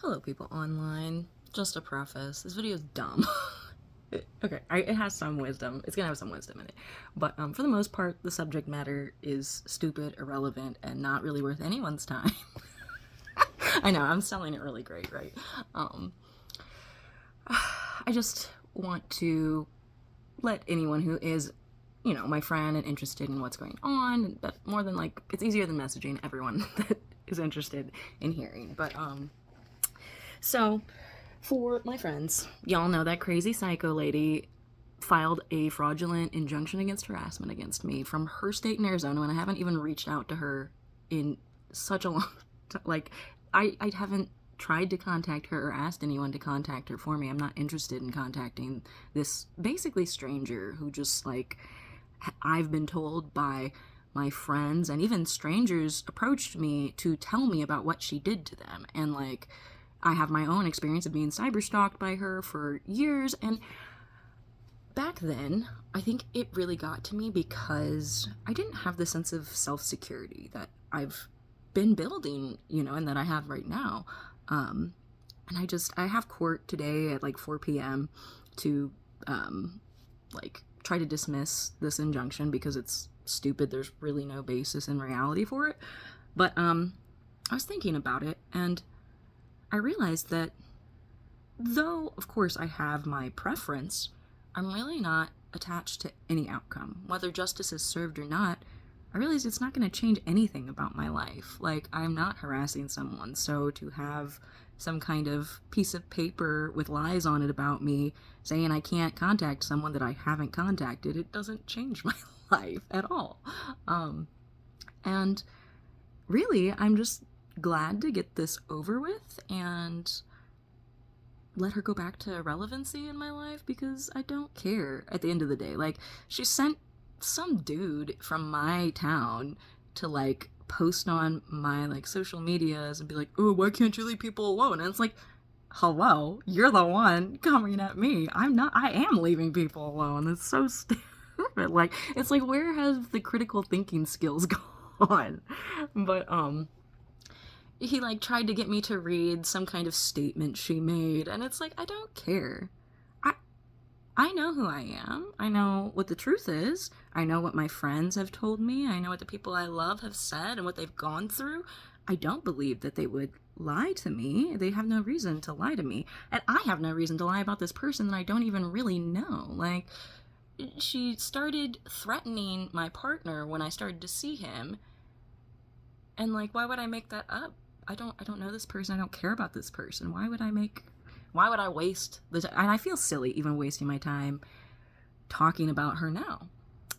Hello, people online. Just a preface. This video is dumb. It has some wisdom. It's gonna have some wisdom in it. But for the most part, the subject matter is stupid, irrelevant, and not really worth anyone's time. I know, I'm selling it really great, right? Um, I just want to let anyone who is, my friend and interested in what's going on, but more than like, it's easier than messaging everyone that is interested in hearing. So, for my friends, y'all know that crazy psycho lady filed a fraudulent injunction against harassment against me from her state in Arizona, and I haven't even reached out to her in such a long time. Like, I haven't tried to contact her or asked anyone to contact her for me. I'm not interested in contacting this basically stranger who just, like, I've been told by my friends and even strangers approached me to tell me about what she did to them. And, like, I have my own experience of being cyber stalked by her for years, and back then, I think it really got to me because I didn't have the sense of self-security that I've been building, and that I have right now. And I have court today at like 4 p.m. to, try to dismiss this injunction because it's stupid. There's really no basis in reality for it. But, I was thinking about it, and I realized that though, of course, I have my preference, I'm really not attached to any outcome. Whether justice is served or not, I realize it's not going to change anything about my life. Like, I'm not harassing someone, so to have some kind of piece of paper with lies on it about me saying I can't contact someone that I haven't contacted, it doesn't change my life at all. And really, I'm just glad to get this over with and let her go back to irrelevancy in my life because I don't care at the end of the day. Like, she sent some dude from my town to, like, post on my, like, social medias and be like, oh, why can't you leave people alone? And it's like, hello, you're the one coming at me. I am leaving people alone. It's so stupid. Like, it's like, where has the critical thinking skills gone? But, he, like, tried to get me to read some kind of statement she made, and it's like, I don't care. I know who I am. I know what the truth is. I know what my friends have told me. I know what the people I love have said and what they've gone through. I don't believe that they would lie to me. They have no reason to lie to me. And I have no reason to lie about this person that I don't even really know. Like, she started threatening my partner when I started to see him. And, like, why would I make that up? I don't know this person. I don't care about this person. Why would I waste the time? And I feel silly even wasting my time talking about her now.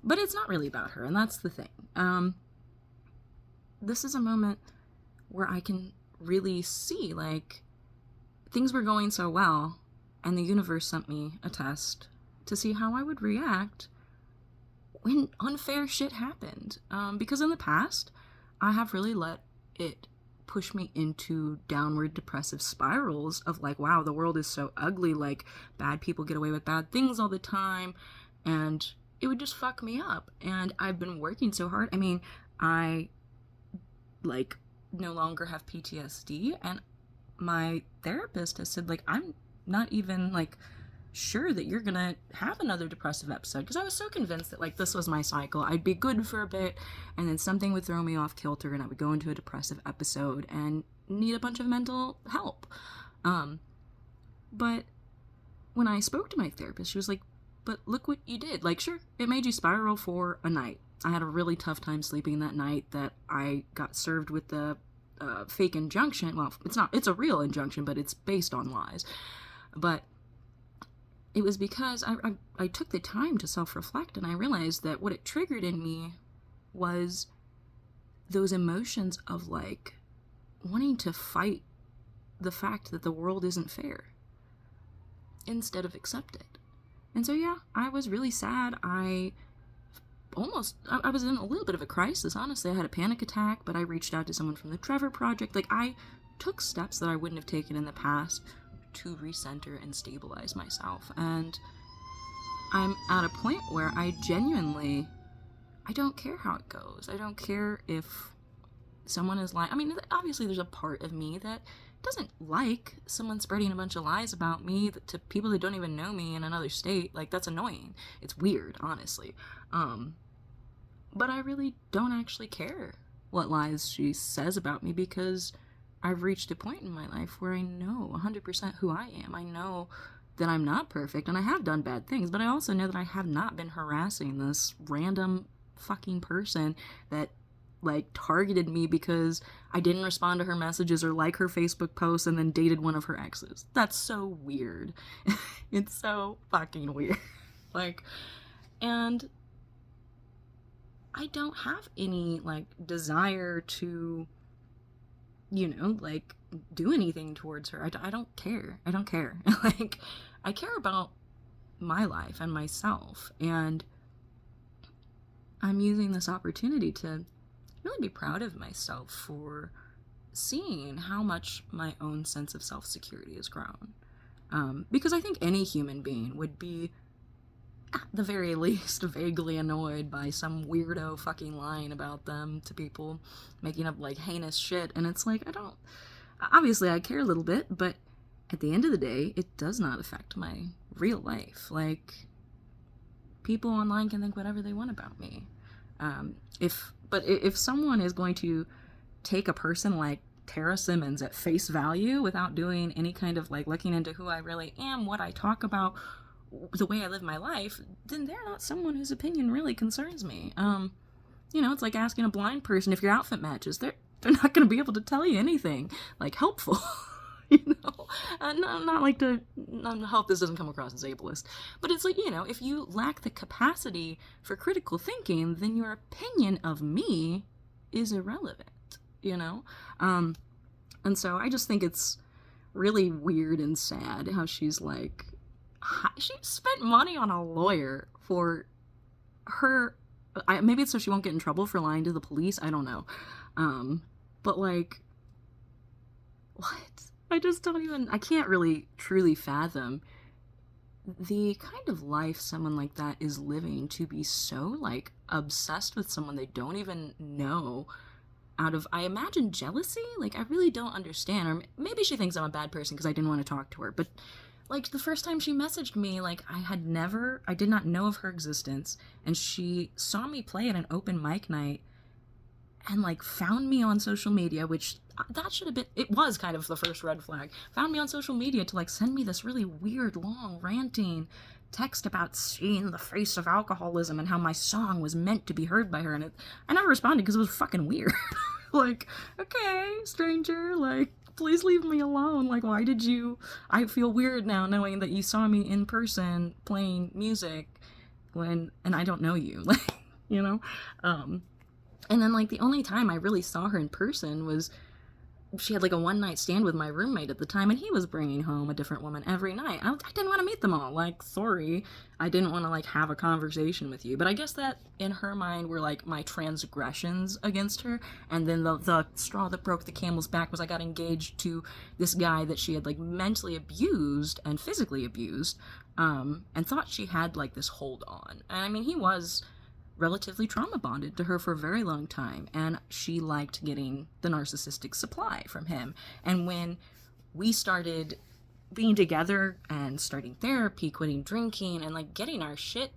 But it's not really about her, and that's the thing. This is a moment where I can really see, like, things were going so well, and the universe sent me a test to see how I would react when unfair shit happened. Because in the past, I have really let it push me into downward depressive spirals of, like, wow, the world is so ugly, like, bad people get away with bad things all the time, and it would just fuck me up. And I've been working so hard. I mean, I, like, no longer have PTSD, and my therapist has said, like, I'm not even, like, sure that you're gonna have another depressive episode, because I was so convinced that, like, this was my cycle. I'd be good for a bit, and then something would throw me off kilter, and I would go into a depressive episode and need a bunch of mental help. But when I spoke to my therapist, she was like, but look what you did. Like, sure, it made you spiral for a night. I had a really tough time sleeping that night that I got served with the fake injunction. Well, it's a real injunction, but it's based on lies. But it was because I took the time to self-reflect, and I realized that what it triggered in me was those emotions of, like, wanting to fight the fact that the world isn't fair instead of accept it. And so, yeah, I was really sad. I was in a little bit of a crisis, honestly. I had a panic attack, but I reached out to someone from the Trevor Project. Like, I took steps that I wouldn't have taken in the past to recenter and stabilize myself. And I'm at a point where I don't care how it goes. I don't care if someone is lying. I mean, obviously there's a part of me that doesn't like someone spreading a bunch of lies about me to people that don't even know me in another state. Like, that's annoying. It's weird, honestly. But I really don't actually care what lies she says about me, because I've reached a point in my life where I know 100% who I am. I know that I'm not perfect, and I have done bad things, but I also know that I have not been harassing this random fucking person that, like, targeted me because I didn't respond to her messages or like her Facebook posts and then dated one of her exes. That's so weird. It's so fucking weird. Like, and I don't have any, like, desire to, you know, like, do anything towards her. I don't care. I don't care. Like, I care about my life and myself, and I'm using this opportunity to really be proud of myself for seeing how much my own sense of self-security has grown. Because I think any human being would be, at the very least, vaguely annoyed by some weirdo fucking lying about them to people, making up, like, heinous shit. And it's like, obviously I care a little bit, but at the end of the day, it does not affect my real life. Like, people online can think whatever they want about me. If someone is going to take a person like Tara Simmons at face value without doing any kind of, like, looking into who I really am, what I talk about, the way I live my life, then they're not someone whose opinion really concerns me. You know, it's like asking a blind person if your outfit matches. They're not going to be able to tell you anything, like, helpful. You know, not like to, I hope this doesn't come across as ableist, but it's like, you know, if you lack the capacity for critical thinking, then your opinion of me is irrelevant, you know? And so I just think it's really weird and sad how she's like, she spent money on a lawyer for her, maybe it's so she won't get in trouble for lying to the police, I don't know. But, like, what? I just don't even, I can't really truly fathom the kind of life someone like that is living, to be so, like, obsessed with someone they don't even know out of, I imagine, jealousy? Like, I really don't understand. Or maybe she thinks I'm a bad person because I didn't want to talk to her. But, like, the first time she messaged me, like, I did not know of her existence, and she saw me play at an open mic night and, like, found me on social media, which that should have been, it was kind of the first red flag. Found me on social media to, like, send me this really weird, long, ranting text about seeing the face of alcoholism and how my song was meant to be heard by her. And I never responded because it was fucking weird. Like, okay, stranger, like, please leave me alone. Like, why did you, I feel weird now knowing that you saw me in person playing music and I don't know you, like, you know? And then, like, the only time I really saw her in person was, she had, like, a one-night stand with my roommate at the time, and he was bringing home a different woman every night. I didn't want to meet them all. Like, sorry. I didn't want to, like, have a conversation with you. But I guess that, in her mind, were, like, my transgressions against her. And then the straw that broke the camel's back was I got engaged to this guy that she had, like, mentally abused and physically abused, and thought she had, like, this hold on. And, I mean, he was relatively trauma bonded to her for a very long time, and she liked getting the narcissistic supply from him. And when we started being together and starting therapy, quitting drinking, and, like, getting our shit,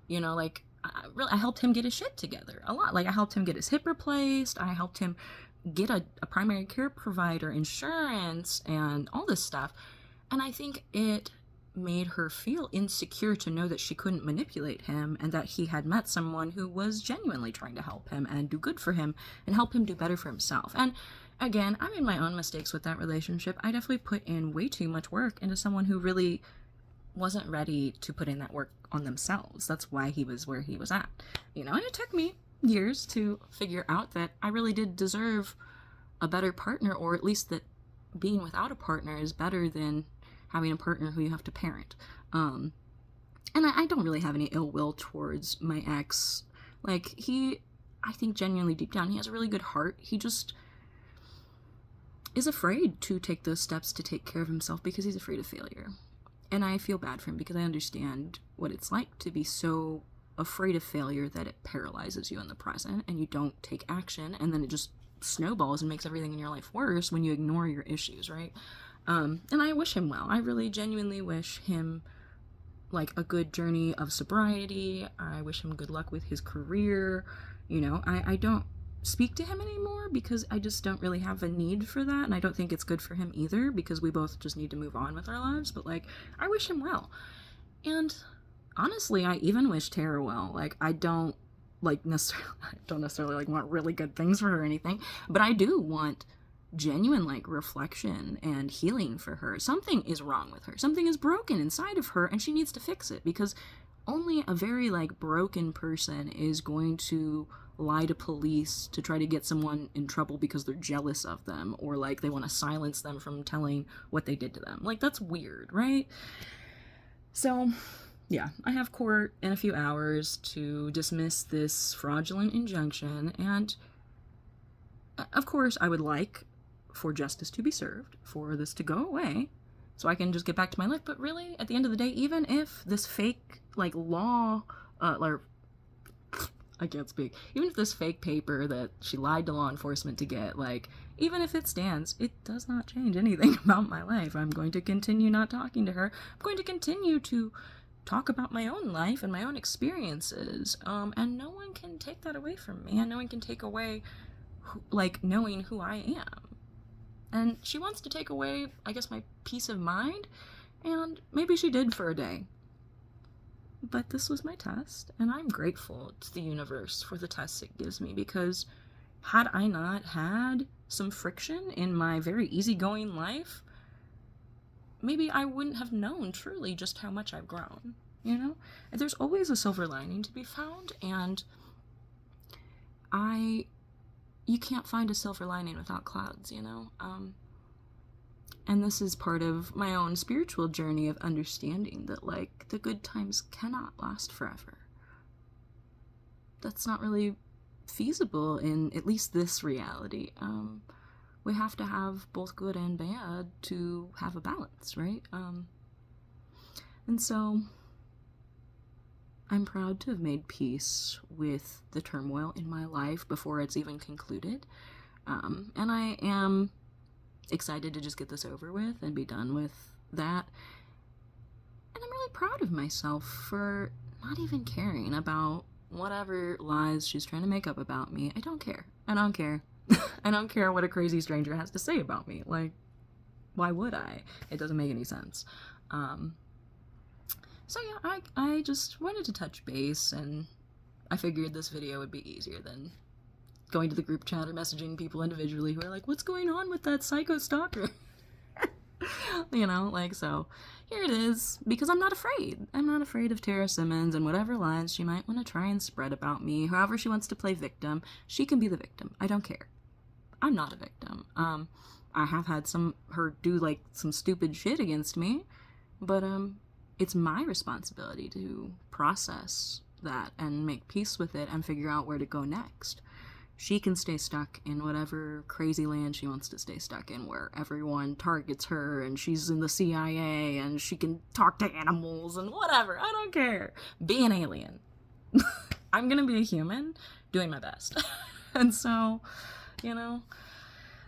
you know, like, I helped him get his shit together a lot. Like, I helped him get his hip replaced, I helped him get a primary care provider, insurance, and all this stuff. And I think it made her feel insecure to know that she couldn't manipulate him, and that he had met someone who was genuinely trying to help him and do good for him and help him do better for himself. And again, I made my own mistakes with that relationship. I definitely put in way too much work into someone who really wasn't ready to put in that work on themselves. That's why he was where he was at, you know. And it took me years to figure out that I really did deserve a better partner, or at least that being without a partner is better than having a partner who you have to parent. And I don't really have any ill will towards my ex. Like, I think genuinely deep down, he has a really good heart. He just is afraid to take those steps to take care of himself because he's afraid of failure. And I feel bad for him because I understand what it's like to be so afraid of failure that it paralyzes you in the present and you don't take action, and then it just snowballs and makes everything in your life worse when you ignore your issues, right? And I wish him well. I really genuinely wish him like a good journey of sobriety. I wish him good luck with his career. You know, I don't speak to him anymore because I just don't really have a need for that, and I don't think it's good for him either because we both just need to move on with our lives. But like, I wish him well. And honestly, I even wish Tara well. Like, I don't necessarily like want really good things for her or anything, but I do want genuine like reflection and healing for her. Something is wrong with her. Something is broken inside of her and she needs to fix it, because only a very like broken person is going to lie to police to try to get someone in trouble because they're jealous of them, or like they want to silence them from telling what they did to them. Like, that's weird, right? So yeah, I have court in a few hours to dismiss this fraudulent injunction, and of course I would like for justice to be served, for this to go away, so I can just get back to my life. But really, at the end of the day, even if this fake, like, law, I can't speak, even if this fake paper that she lied to law enforcement to get, like, even if it stands, it does not change anything about my life. I'm going to continue not talking to her. I'm going to continue to talk about my own life and my own experiences, and no one can take that away from me, and no one can take away, like, knowing who I am. And she wants to take away, I guess, my peace of mind, and maybe she did for a day. But this was my test, and I'm grateful to the universe for the tests it gives me, because had I not had some friction in my very easygoing life, maybe I wouldn't have known truly just how much I've grown, you know? And there's always a silver lining to be found, and you can't find a silver lining without clouds, you know? And this is part of my own spiritual journey of understanding that, like, the good times cannot last forever. That's not really feasible in at least this reality. We have to have both good and bad to have a balance, right? And so I'm proud to have made peace with the turmoil in my life before it's even concluded. And I am excited to just get this over with and be done with that. And I'm really proud of myself for not even caring about whatever lies she's trying to make up about me. I don't care. I don't care. I don't care what a crazy stranger has to say about me. Like, why would I? It doesn't make any sense. So yeah, I just wanted to touch base, and I figured this video would be easier than going to the group chat or messaging people individually who are like, what's going on with that psycho stalker? You know, like, so here it is, because I'm not afraid. I'm not afraid of Tara Simmons and whatever lies she might want to try and spread about me. However she wants to play victim, she can be the victim. I don't care. I'm not a victim. I have had her do like some stupid shit against me, but it's my responsibility to process that and make peace with it and figure out where to go next. She can stay stuck in whatever crazy land she wants to stay stuck in, where everyone targets her and she's in the CIA and she can talk to animals and whatever. I don't care. Be an alien. I'm gonna be a human doing my best. And so, you know,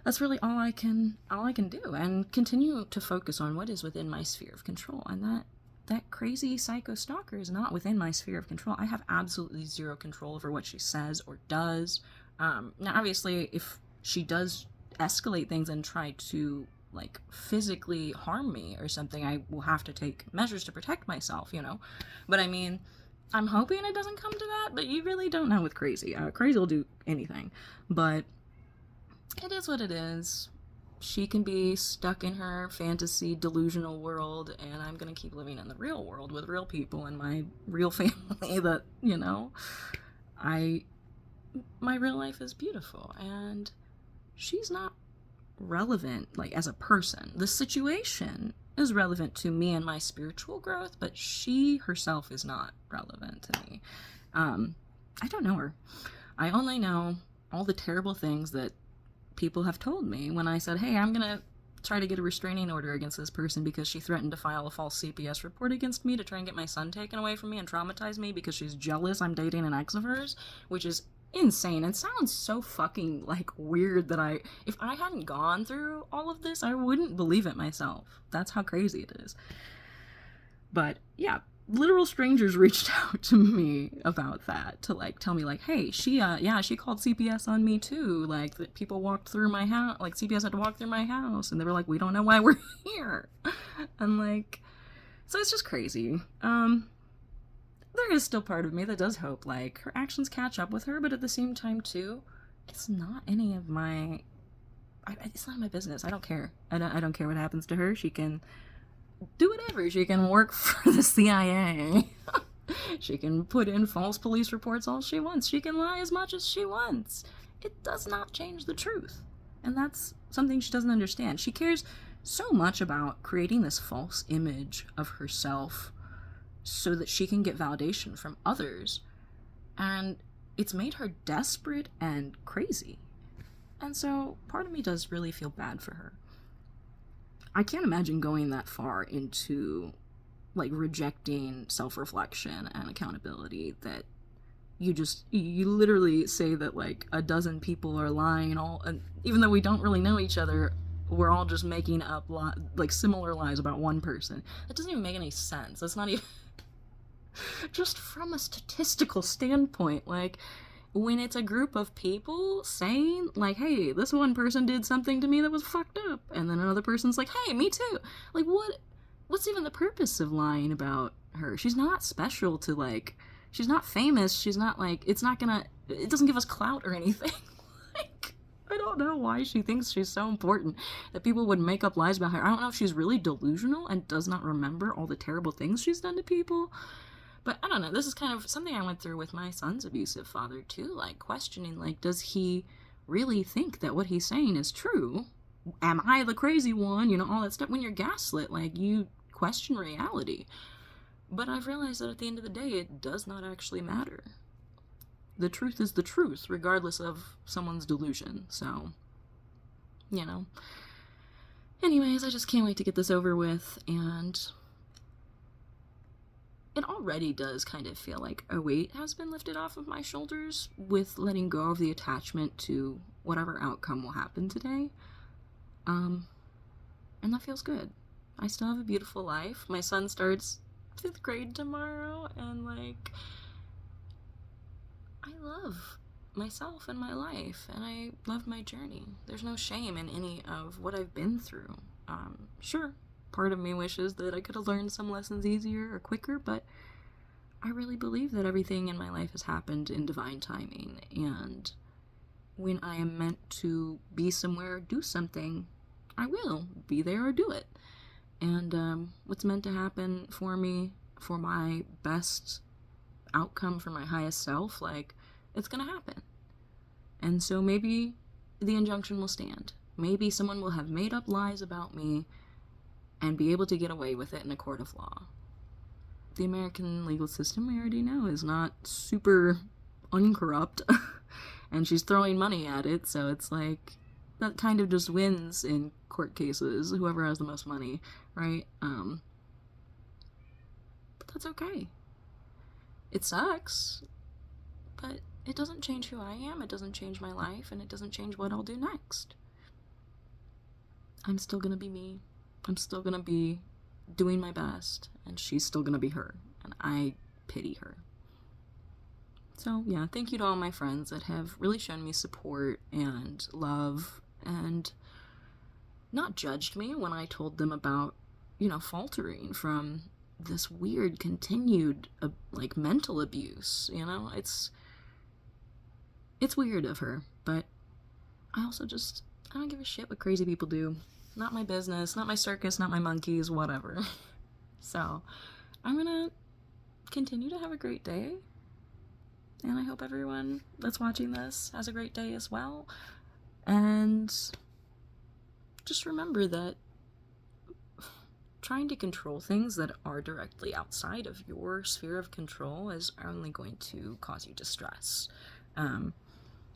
that's really all I can do, and continue to focus on what is within my sphere of control. And that crazy psycho stalker is not within my sphere of control. I have absolutely zero control over what she says or does. Now, obviously, if she does escalate things and try to, like, physically harm me or something, I will have to take measures to protect myself, you know? But, I mean, I'm hoping it doesn't come to that, but you really don't know with crazy. Crazy will do anything. But it is what it is. She can be stuck in her fantasy, delusional world, and I'm gonna keep living in the real world with real people and my real family that, you know, my real life is beautiful, and she's not relevant, like, as a person. The situation is relevant to me and my spiritual growth, but she herself is not relevant to me. I don't know her. I only know all the terrible things that people have told me when I said, hey, I'm gonna try to get a restraining order against this person because she threatened to file a false CPS report against me to try and get my son taken away from me and traumatize me because she's jealous I'm dating an ex of hers, which is insane and sounds so fucking like weird that if I hadn't gone through all of this, I wouldn't believe it myself. That's how crazy it is. But yeah, literal strangers reached out to me about that to like tell me like, hey, she called CPS on me too. Like that people walked through my house, like CPS had to walk through my house, and they were like, we don't know why we're here. And like, so it's just crazy. There is still part of me that does hope like her actions catch up with her, but at the same time too, it's not any of my it's not my business. I don't care. I don't care what happens to her. She can do whatever. She can work for the CIA. She can put in false police reports all she wants. She can lie as much as she wants. It does not change the truth. And that's something she doesn't understand. She cares so much about creating this false image of herself so that she can get validation from others. And it's made her desperate and crazy. And so part of me does really feel bad for her. I can't imagine going that far into like rejecting self-reflection and accountability, that you literally say that like a dozen people are lying and even though we don't really know each other, we're all just making up like similar lies about one person. That doesn't even make any sense. That's not even just from a statistical standpoint, like when it's a group of people saying like, hey, this one person did something to me that was fucked up, and then another person's like, hey, me too, like what's even the purpose of lying about her? She's not special to like, she's not famous, she's not like, it doesn't give us clout or anything. Like, I don't know why she thinks she's so important that people would make up lies about her. I don't know if she's really delusional and does not remember all the terrible things she's done to people. But I don't know, this is kind of something I went through with my son's abusive father too, like questioning, like, does he really think that what he's saying is true? Am I the crazy one? You know, all that stuff. When you're gaslit, like, you question reality. But I've realized that at the end of the day, it does not actually matter. The truth is the truth, regardless of someone's delusion. So, you know. Anyways, I just can't wait to get this over with, and it already does kind of feel like a weight has been lifted off of my shoulders with letting go of the attachment to whatever outcome will happen today. And that feels good. I still have a beautiful life. My son starts 5th grade tomorrow, and like, I love myself and my life, and I love my journey. There's no shame in any of what I've been through. Sure, part of me wishes that I could have learned some lessons easier or quicker, but I really believe that everything in my life has happened in divine timing, and when I am meant to be somewhere or do something, I will be there or do it. And what's meant to happen for me, for my best outcome, for my highest self, like, it's gonna happen. And so maybe the injunction will stand. Maybe someone will have made up lies about me and be able to get away with it in a court of law. The American legal system, we already know, is not super uncorrupt. And she's throwing money at it, so it's like, that kind of just wins in court cases, whoever has the most money, right? But that's okay. It sucks, but it doesn't change who I am, it doesn't change my life, and it doesn't change what I'll do next. I'm still gonna be me. I'm still gonna be doing my best, and she's still gonna be her, and I pity her. So yeah, thank you to all my friends that have really shown me support and love and not judged me when I told them about, you know, faltering from this weird continued like mental abuse. You know, it's weird of her, but I don't give a shit what crazy people do. Not my business, not my circus, not my monkeys, whatever. So I'm gonna continue to have a great day, and I hope everyone that's watching this has a great day as well. And just remember that trying to control things that are directly outside of your sphere of control is only going to cause you distress.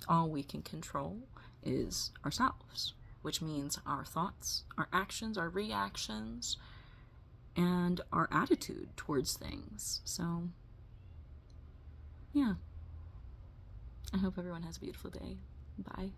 All we can control is ourselves, which means our thoughts, our actions, our reactions, and our attitude towards things. So, yeah. I hope everyone has a beautiful day. Bye.